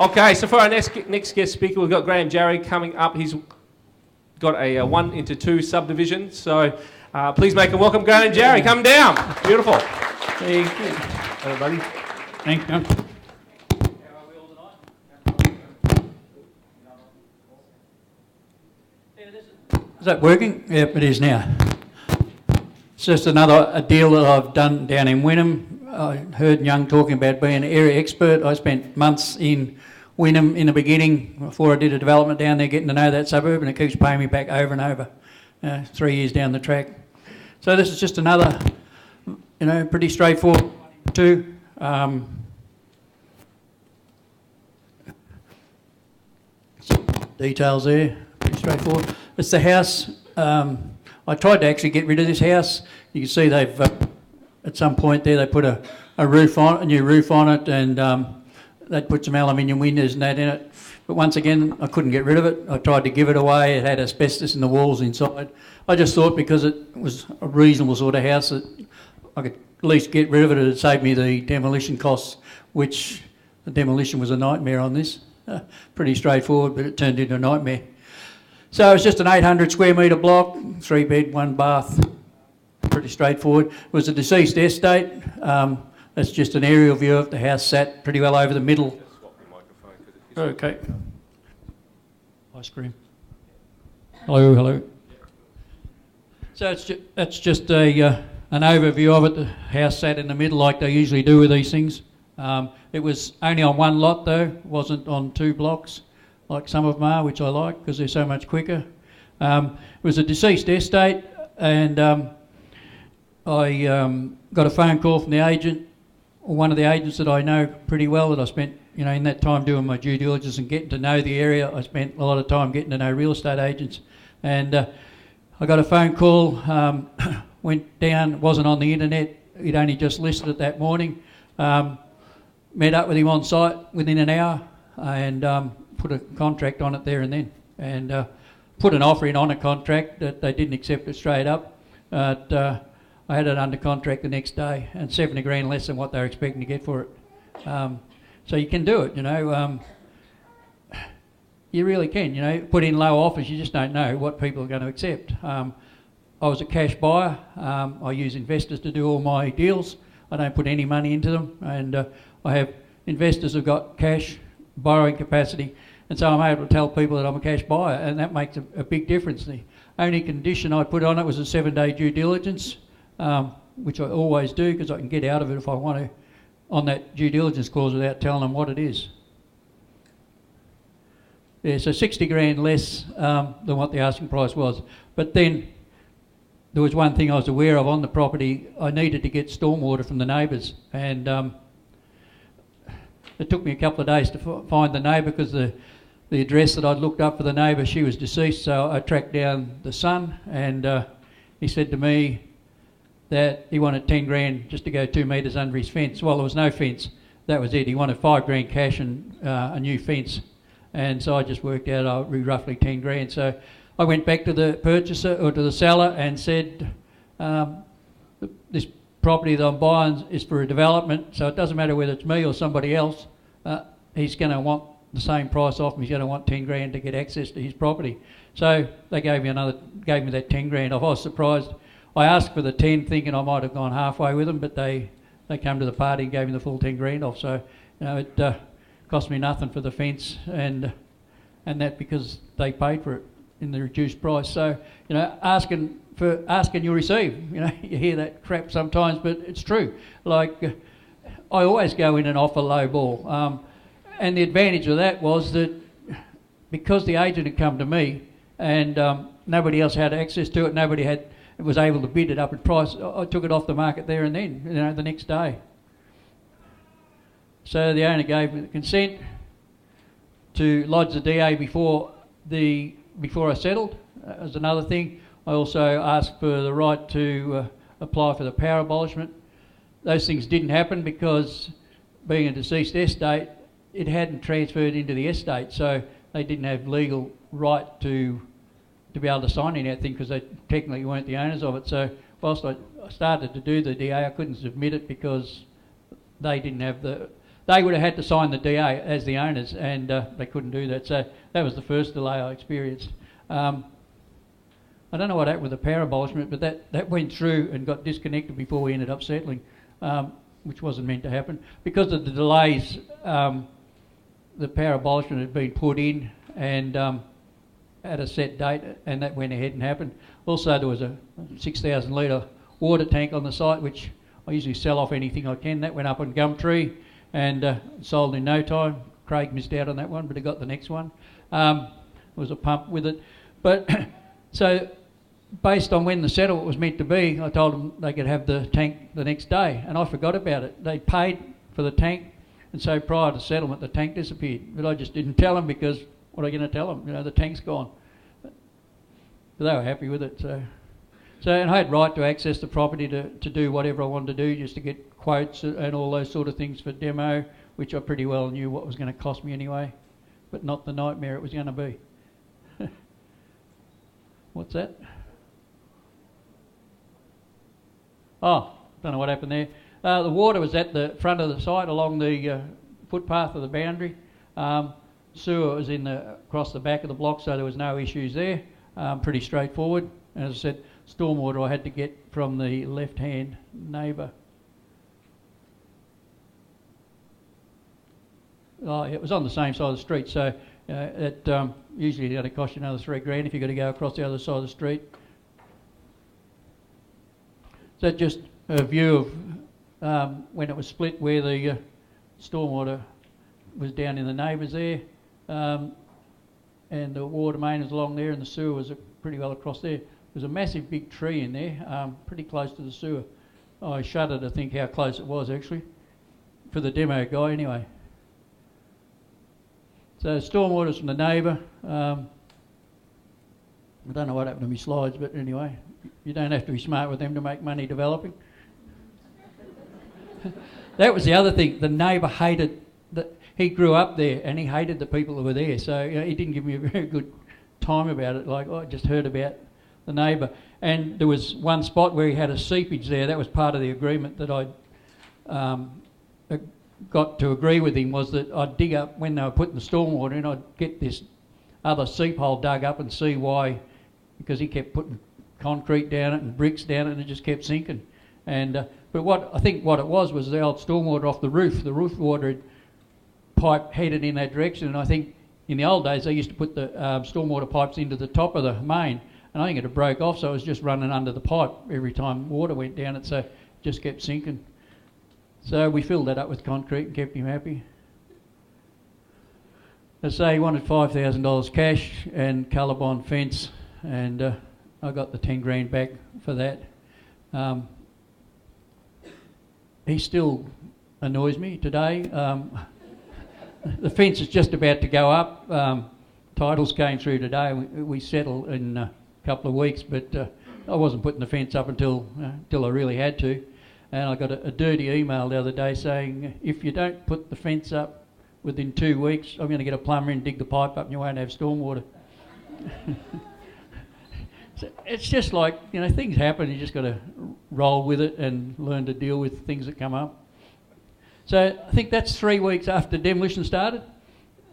Okay, so for our next guest speaker, we've got Graham Jarry coming up. He's got a 1-into-2 subdivision. So please make a welcome, Graham Jarry. Come down. Beautiful. There you go. Hello, buddy. Thank you. Is that working? Yep, it is now. It's just a deal that I've done down in Wynnum. I heard Young talking about being an area expert. I spent months in Wynnum in the beginning before I did a development down there, getting to know that suburb, and it keeps paying me back over and over, 3 years down the track. So this is just another, pretty straightforward too. Details there, pretty straightforward. It's the house. I tried to actually get rid of this house. You can see they've, at some point there, they put a new roof on it, and they'd put some aluminium windows and that in it. But once again, I couldn't get rid of it. I tried to give it away. It had asbestos in the walls inside. I just thought because it was a reasonable sort of house that I could at least get rid of it. It would save me the demolition costs, which the demolition was a nightmare on this. Pretty straightforward, but it turned into a nightmare. So it's just an 800 square metre block, 3 bed, 1 bath, pretty straightforward. It was a deceased estate. That's just an aerial view of the house, sat pretty well over the middle. Okay. Ice cream. Hello. So that's just an overview of it. The house sat in the middle like they usually do with these things. It was only on one lot though, it wasn't on 2 blocks like some of them are, which I like because they're so much quicker. It was a deceased estate, and I got a phone call from the agent, or one of the agents that I know pretty well, that I spent in that time doing my due diligence and getting to know the area. I spent a lot of time getting to know real estate agents, and I got a phone call, went down, wasn't on the internet, he'd only just listed it that morning, met up with him on site within an hour, and put a contract on it there and then, and put an offer in on a contract that they didn't accept it straight up. But I had it under contract the next day, and 70 grand less than what they were expecting to get for it. So you can do it, you really can, put in low offers. You just don't know what people are going to accept. I was a cash buyer. I use investors to do all my deals. I don't put any money into them, and I have investors who've got cash borrowing capacity, and so I'm able to tell people that I'm a cash buyer, and that makes a big difference. The only condition I put on it was a 7-day due diligence, which I always do because I can get out of it if I want to on that due diligence clause without telling them what it is. Yeah, so 60 grand less than what the asking price was. But then there was one thing I was aware of on the property. I needed to get stormwater from the neighbours, and it took me a couple of days to find the neighbour because the address that I'd looked up for the neighbour, she was deceased, so I tracked down the son, and he said to me that he wanted 10 grand just to go 2 metres under his fence. Well, there was no fence. That was it. He wanted 5 grand cash and a new fence. And so I just worked out I'd be roughly 10 grand. So I went back to the purchaser or to the seller and said, this property that I'm buying is for a development, so it doesn't matter whether it's me or somebody else. He's going to want the same price off him. He's going to want 10 grand to get access to his property. So they gave me that 10 grand off. I was surprised. I asked for the 10 thinking I might have gone halfway with them, but they came to the party and gave me the full 10 grand off. So, it cost me nothing for the fence, and that because they paid for it in the reduced price. So, asking you receive. You hear that crap sometimes, but it's true. Like, I always go in and offer low ball. And the advantage of that was that because the agent had come to me and nobody else had access to it, was able to bid it up in price, I took it off the market there and then, the next day. So the owner gave me the consent to lodge the DA before I settled. As another thing, I also asked for the right to apply for the power abolishment. Those things didn't happen because, being a deceased estate, it hadn't transferred into the estate, so they didn't have legal right to be able to sign in that thing because they technically weren't the owners of it. So whilst I started to do the DA, I couldn't submit it because they didn't have the they would have had to sign the DA as the owners, and they couldn't do that. So that was the first delay I experienced. I don't know what happened with the power abolishment, but that went through and got disconnected before we ended up settling, which wasn't meant to happen. Because of the delays, the power abolishment had been put in and at a set date, and that went ahead and happened. Also, there was a 6,000 litre water tank on the site, which I usually sell off anything I can. That went up on Gumtree and sold in no time. Craig missed out on that one, but he got the next one. There was a pump with it. But so based on when the settlement was meant to be, I told them they could have the tank the next day, and I forgot about it. They paid for the tank, and so prior to settlement, the tank disappeared. But I just didn't tell them because what am I going to tell them? You know, the tank's gone. But they were happy with it. So and I had right to access the property to do whatever I wanted to do, just to get quotes and all those sort of things for demo, which I pretty well knew what was going to cost me anyway, but not the nightmare it was going to be. What's that? Oh, don't know what happened there. The water was at the front of the site along the footpath of the boundary. Sewer was across the back of the block, so there was no issues there. Pretty straightforward. As I said, stormwater I had to get from the left-hand neighbour. Oh, it was on the same side of the street, so it usually going to cost you another $3,000 if you've got to go across the other side of the street. So just a view of when it was split, where the stormwater was down in the neighbours there, and the water main was along there, and the sewer was pretty well across there. There's a massive big tree in there, pretty close to the sewer. I shudder to think how close it was actually, for the demo guy anyway. So stormwater's from the neighbour. I don't know what happened to my slides, but anyway, you don't have to be smart with them to make money developing. That was the other thing. The neighbour hated he grew up there and he hated the people who were there. So he didn't give me a very good time about it. Like, I just heard about the neighbour. And there was one spot where he had a seepage there. That was part of the agreement that I got to agree with him, was that I'd dig up, when they were putting the stormwater in, I'd get this other seep hole dug up and see why, because he kept putting concrete down it and bricks down it and it just kept sinking. And but what it was the old stormwater off the roof. The roof water had pipe headed in that direction, and I think in the old days they used to put the stormwater pipes into the top of the main, and I think it had broke off, so it was just running under the pipe every time water went down it, so it just kept sinking. So we filled that up with concrete and kept him happy. As I say, he wanted $5,000 cash and colour bond fence, and I got the $10,000 back for that. He still annoys me today. The fence is just about to go up. Titles came through today. We settle in a couple of weeks, but I wasn't putting the fence up until I really had to. And I got a dirty email the other day saying, if you don't put the fence up within 2 weeks, I'm going to get a plumber in, dig the pipe up, and you won't have stormwater. So it's just like, things happen. You just got to roll with it and learn to deal with things that come up. So I think that's 3 weeks after demolition started.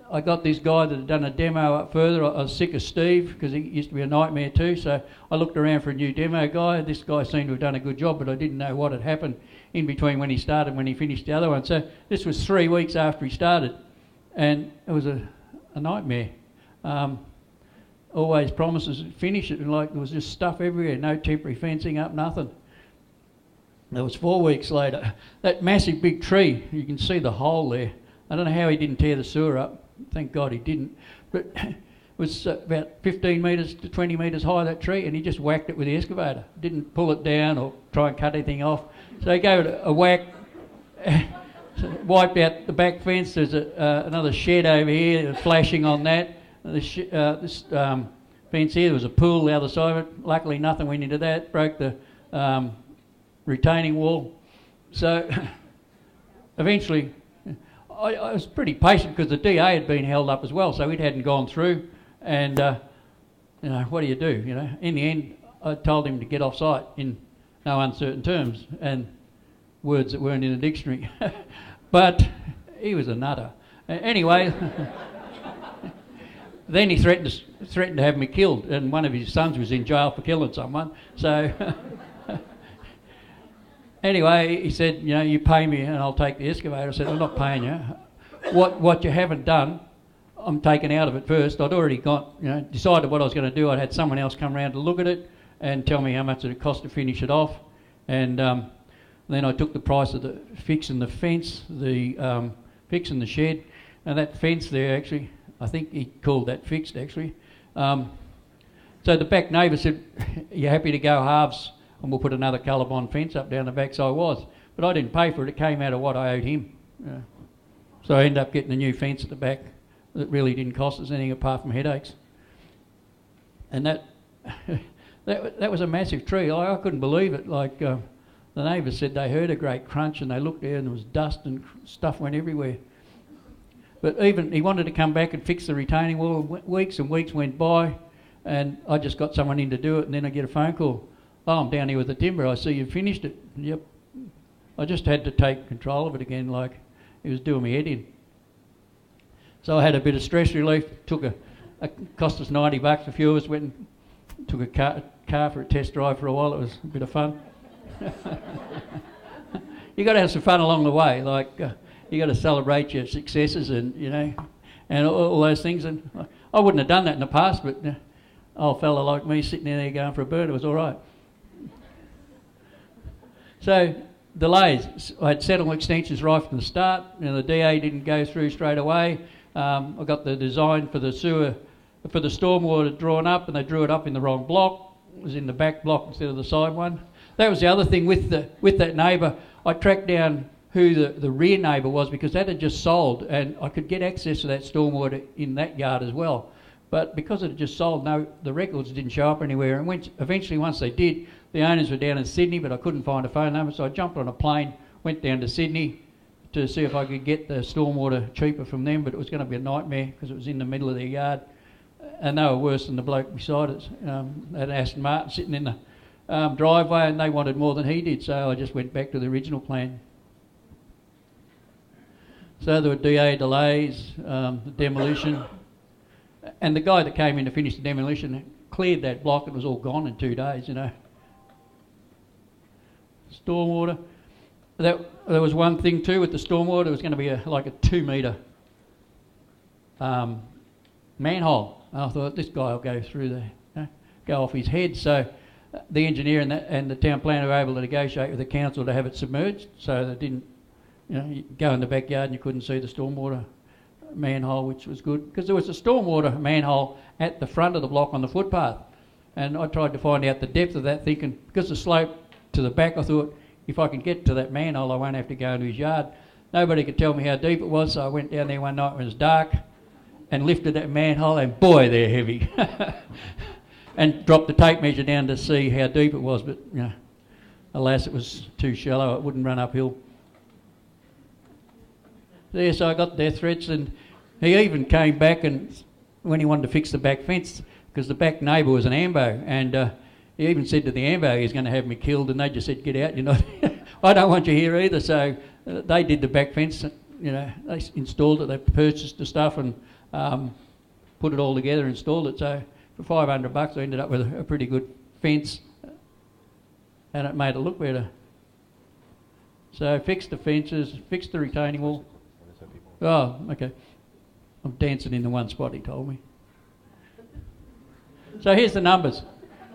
I got this guy that had done a demo up further. I was sick of Steve because he used to be a nightmare too. So I looked around for a new demo guy. This guy seemed to have done a good job, but I didn't know what had happened in between when he started and when he finished the other one. So this was 3 weeks after he started, and it was a nightmare. Always promises to finish it, and there was just stuff everywhere. No temporary fencing up, nothing. It was 4 weeks later. That massive big tree, you can see the hole there. I don't know how he didn't tear the sewer up. Thank God he didn't. But it was about 15 metres to 20 metres high, that tree, and he just whacked it with the excavator. Didn't pull it down or try and cut anything off. So he gave it a whack, wiped out the back fence. There's another shed over here flashing on that. This fence here, there was a pool the other side of it. Luckily nothing went into that. Broke the retaining wall. So eventually I was pretty patient because the DA had been held up as well, so it hadn't gone through. And what do you do? In the end, I told him to get off site in no uncertain terms and words that weren't in the dictionary. But he was a nutter. Anyway, then he threatened to have me killed, and one of his sons was in jail for killing someone. So anyway, he said, you know, you pay me and I'll take the excavator. I said, I'm not paying you. What you haven't done, I'm taking out of it first. I'd already decided what I was going to do. I'd had someone else come around to look at it and tell me how much it would cost to finish it off. And then I took the price of the fixing the fence, the fixing the shed, and that fence there actually, I think he called that fixed actually. So the back neighbour said, you happy to go halves and we'll put another Colorbond fence up down the back? So I was. But I didn't pay for it. It came out of what I owed him. Yeah. So I ended up getting a new fence at the back that really didn't cost us anything apart from headaches. And that was a massive tree. I couldn't believe it. Like the neighbours said they heard a great crunch and they looked there and there was dust and stuff went everywhere. But even he wanted to come back and fix the retaining wall. Weeks and weeks went by and I just got someone in to do it, and then I get a phone call. Oh, I'm down here with the timber. I see you finished it. Yep. I just had to take control of it again, like he was doing me head in. So I had a bit of stress relief. Cost us $90. A few of us went and took a car for a test drive for a while. It was a bit of fun. You got to have some fun along the way. Like you got to celebrate your successes and all those things. And I wouldn't have done that in the past, but old fella like me sitting there going for a bird, it was all right. So delays. I had settlement extensions right from the start. The DA didn't go through straight away. I got the design for the sewer, for the stormwater drawn up, and they drew it up in the wrong block. It was in the back block instead of the side one. That was the other thing with that neighbour. I tracked down who the rear neighbour was because that had just sold, and I could get access to that stormwater in that yard as well. But because it had just sold, the records didn't show up anywhere. And eventually, once they did, the owners were down in Sydney, but I couldn't find a phone number, so I jumped on a plane, went down to Sydney to see if I could get the stormwater cheaper from them, but it was going to be a nightmare because it was in the middle of their yard. And they were worse than the bloke beside us. They had Aston Martin sitting in the driveway, and they wanted more than he did, so I just went back to the original plan. So there were DA delays, the demolition, and the guy that came in to finish the demolition cleared that block. It was all gone in 2 days, Stormwater. There was one thing too with the stormwater. It was going to be like a 2 metre manhole. And I thought, this guy will go through there, go off his head. So the engineer and the town planner were able to negotiate with the council to have it submerged, so they didn't, you go in the backyard and you couldn't see the stormwater manhole, which was good, because there was a stormwater manhole at the front of the block on the footpath. And I tried to find out the depth of that, thinking, because the slope to the back, I thought, if I can get to that manhole, I won't have to go into his yard. Nobody could tell me how deep it was, so I went down there one night when it was dark and lifted that manhole, and boy, they're heavy. And dropped the tape measure down to see how deep it was, but alas, it was too shallow. It wouldn't run uphill. There, so I got death threats, and he even came back and when he wanted to fix the back fence, because the back neighbour was an AMBO, and he even said to the AMBO he's going to have me killed, and they just said, get out, you're not I don't want you here either. So they did the back fence, they installed it, they purchased the stuff and put it all together, installed it. So for $500 I ended up with a pretty good fence, and it made it look better. So fixed the fences, fixed the retaining wall. Oh, okay. I'm dancing in the one spot, he told me. So here's the numbers.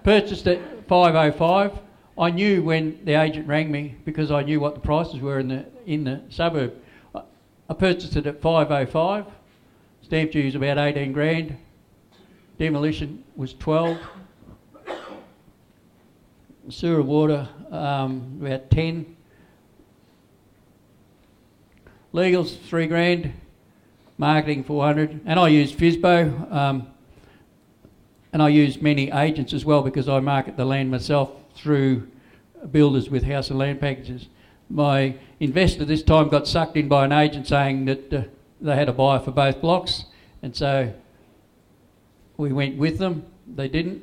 Purchased at 505. I knew when the agent rang me, because I knew what the prices were in the suburb. I purchased it at 505. Stamp duty was about 18 grand. Demolition was 12. Sewer and water about 10. Legals 3 grand. Marketing 400. And I used FSBO. And I use many agents as well, because I market the land myself through builders with house and land packages. My investor this time got sucked in by an agent saying that they had a buyer for both blocks, and so we went with them. They didn't,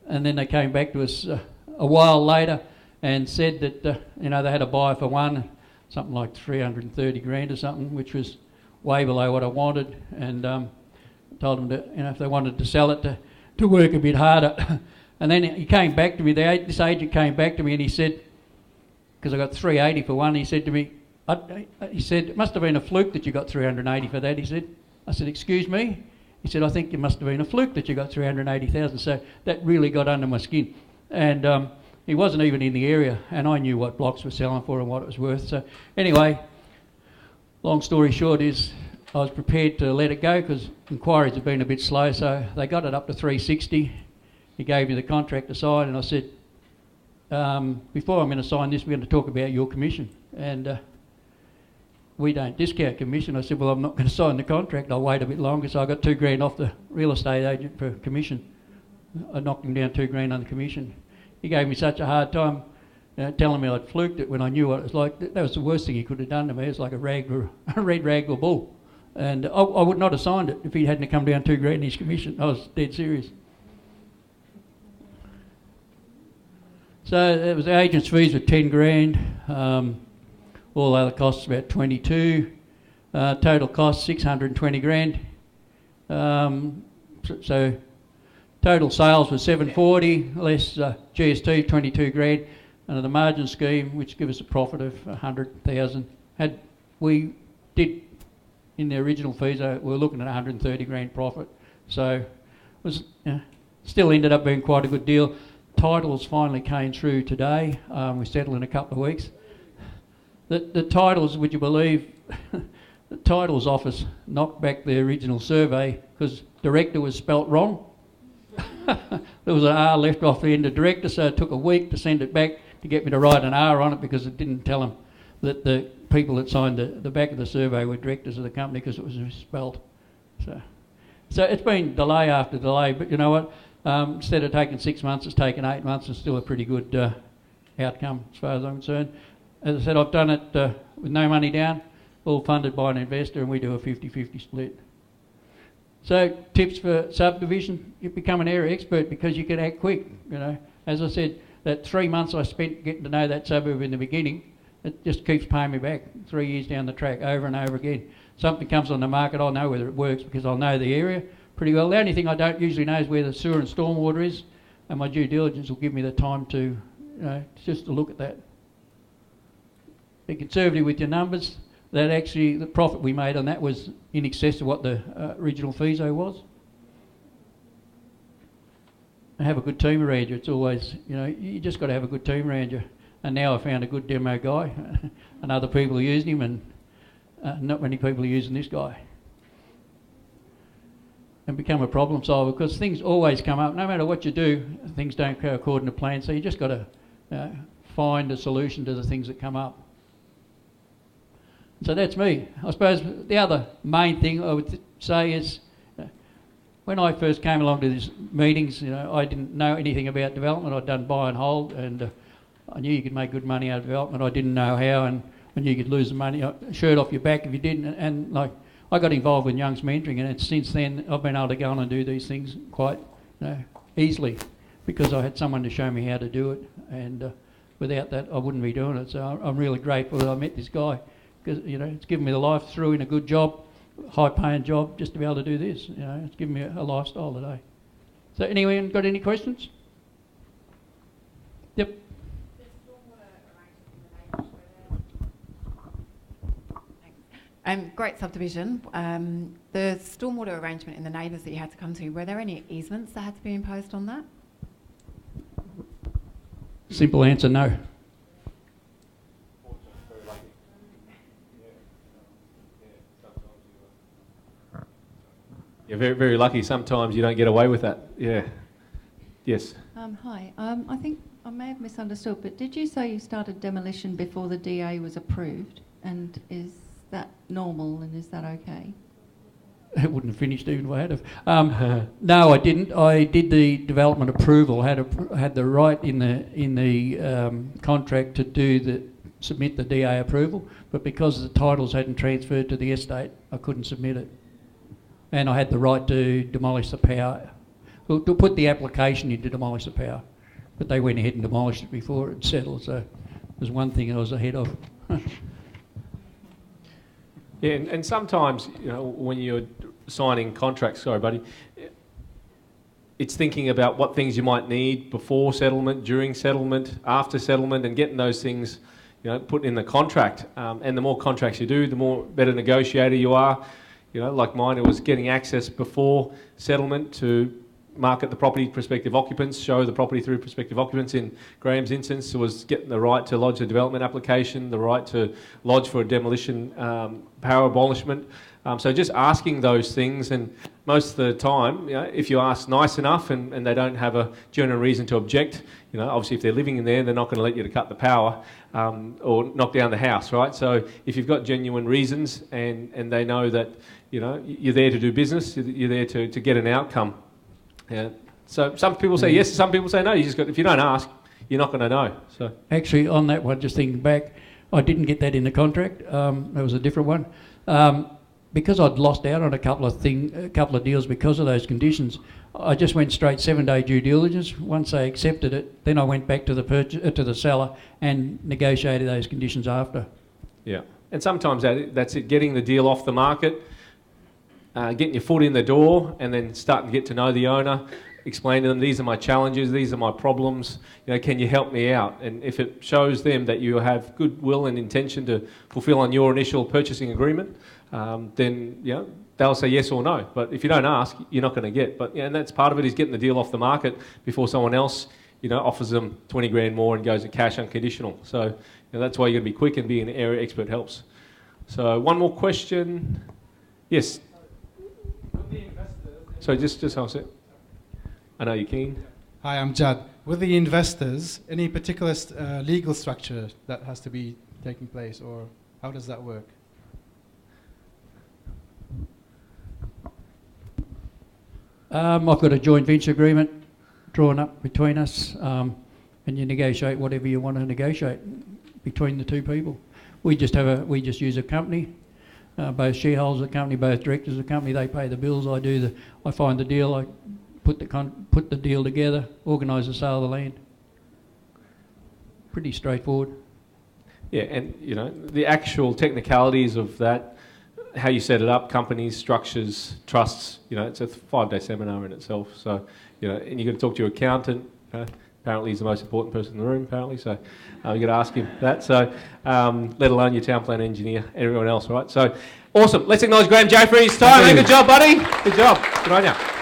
and then they came back to us a while later and said that they had a buyer for one. something like 330 grand or something, which was way below what I wanted, and told them to, if they wanted to sell it, to work a bit harder. And then he came back to me, this agent came back to me and he said, because I got 380 for one, he said to me, he said, it must have been a fluke that you got 380 for that, he said. I said, excuse me? He said, I think it must have been a fluke that you got 380,000. So that really got under my skin. And he wasn't even in the area, and I knew what blocks were selling for and what it was worth. So anyway, long story short is I was prepared to let it go because inquiries have been a bit slow, so they got it up to 360. He gave me the contract to sign, and I said, before I'm going to sign this, we're going to talk about your commission. And we don't discount commission. I said, well, I'm not going to sign the contract. I'll wait a bit longer. So I got $2,000 off the real estate agent for commission. I knocked him down $2,000 on the commission. He gave me such a hard time telling me I'd fluked it when I knew what it was like. That was the worst thing he could have done to me. It was like a red rag or bull. And I would not have signed it if he hadn't come down $2,000 in his commission. I was dead serious. So it was the agent's fees were $10,000. All other costs about 22. Total cost $620,000. So total sales was 740 less GST 22,000, and the margin scheme, which gives us a profit of 100,000. We did in the original fees, we were looking at 130,000 profit. So it was still ended up being quite a good deal. Titles finally came through today. We settled in a couple of weeks. The titles, would you believe, the titles office knocked back the original survey because director was spelt wrong. There was an R left off the end of director, so it took a week to send it back to get me to write an R on it because it didn't tell them that the people that signed the back of the survey were directors of the company because it was misspelled. So it's been delay after delay, but you know what? Instead of taking 6 months, it's taken 8 months and still a pretty good outcome as far as I'm concerned. As I said, I've done it with no money down, all funded by an investor, and we do a 50-50 split. So tips for subdivision, you become an area expert because you can act quick. As I said, that 3 months I spent getting to know that suburb in the beginning, it just keeps paying me back 3 years down the track over and over again. Something comes on the market, I'll know whether it works because I'll know the area pretty well. The only thing I don't usually know is where the sewer and stormwater is, and my due diligence will give me the time to, just to look at that. Be conservative with your numbers. That actually, the profit we made on that was in excess of what the original FISO was. And have a good team around you. It's always, you just got to have a good team around you. And now I found a good demo guy, and other people are using him, and not many people are using this guy. And become a problem solver because things always come up. No matter what you do, things don't go according to plan. So you just got to find a solution to the things that come up. So that's me. I suppose the other main thing I would say is when I first came along to these meetings, I didn't know anything about development. I'd done buy and hold, and I knew you could make good money out of development. I didn't know how, and you could lose the money, shirt off your back if you didn't. And like I got involved with Young's mentoring, and since then I've been able to go on and do these things quite easily because I had someone to show me how to do it. And without that, I wouldn't be doing it. So I'm really grateful that I met this guy. Because it's given me the life through in a good job, high-paying job, just to be able to do this. It's given me a lifestyle today. So anyone got any questions? Yep. Great subdivision. The stormwater arrangement in the neighbours that you had to come to, were there any easements that had to be imposed on that? Simple answer, no. You're very, very lucky. Sometimes you don't get away with that. Yeah. Yes. Hi. I think I may have misunderstood, but did you say you started demolition before the DA was approved? And is that normal and is that okay? It wouldn't have finished even if I had have. No, I didn't. I did the development approval. Had the right in the contract to submit the DA approval, but because the titles hadn't transferred to the estate, I couldn't submit it. And I had the right to demolish the power, to put the application in to demolish the power. But they went ahead and demolished it before it settled, so it was one thing I was ahead of. Yeah, and sometimes, when you're signing contracts, sorry, buddy, it's thinking about what things you might need before settlement, during settlement, after settlement, and getting those things, put in the contract. And the more contracts you do, the more better negotiator you are. Like mine, it was getting access before settlement to market the property to prospective occupants, show the property through prospective occupants. In Graham's instance, it was getting the right to lodge a development application, the right to lodge for a demolition power abolishment. So just asking those things, and most of the time, if you ask nice enough and they don't have a genuine reason to object, obviously if they're living in there, they're not going to let you to cut the power or knock down the house, right? So if you've got genuine reasons and they know that, you're there to do business, you're there to get an outcome. Yeah. So some people say yes, some people say no. If you don't ask, you're not going to know. So Actually, on that one, just thinking back, I didn't get that in the contract. That was a different one. Because I'd lost out on a couple of deals because of those conditions, I just went straight 7-day due diligence. Once they accepted it, then I went back to the seller and negotiated those conditions after. Yeah, and sometimes that's it, getting the deal off the market, getting your foot in the door, and then starting to get to know the owner, explain to them, these are my challenges, these are my problems, can you help me out? And if it shows them that you have goodwill and intention to fulfil on your initial purchasing agreement, then they'll say yes or no. But if you don't ask, you're not going to get. But and that's part of it, is getting the deal off the market before someone else offers them 20 grand more and goes to cash unconditional. So that's why you're going to be quick, and being an area expert helps. So one more question. Yes. So just hold a sec. I know you're keen. Hi, I'm Jad. With the investors, any particular legal structure that has to be taking place, or how does that work? I've got a joint venture agreement drawn up between us, and you negotiate whatever you want to negotiate between the two people. We just use a company, both shareholders of the company, both directors of the company. They pay the bills. I find the deal. I put the deal together, organise the sale of the land. Pretty straightforward. Yeah, and the actual technicalities of that, how you set it up, companies, structures, trusts, it's a 5-day seminar in itself. So, and you've got to talk to your accountant. Apparently he's the most important person in the room, apparently, so you've got to ask him that. So, let alone your town plan engineer, everyone else, right? So, awesome. Let's acknowledge Graham J for his time. Good job, buddy. Good job. Good on you.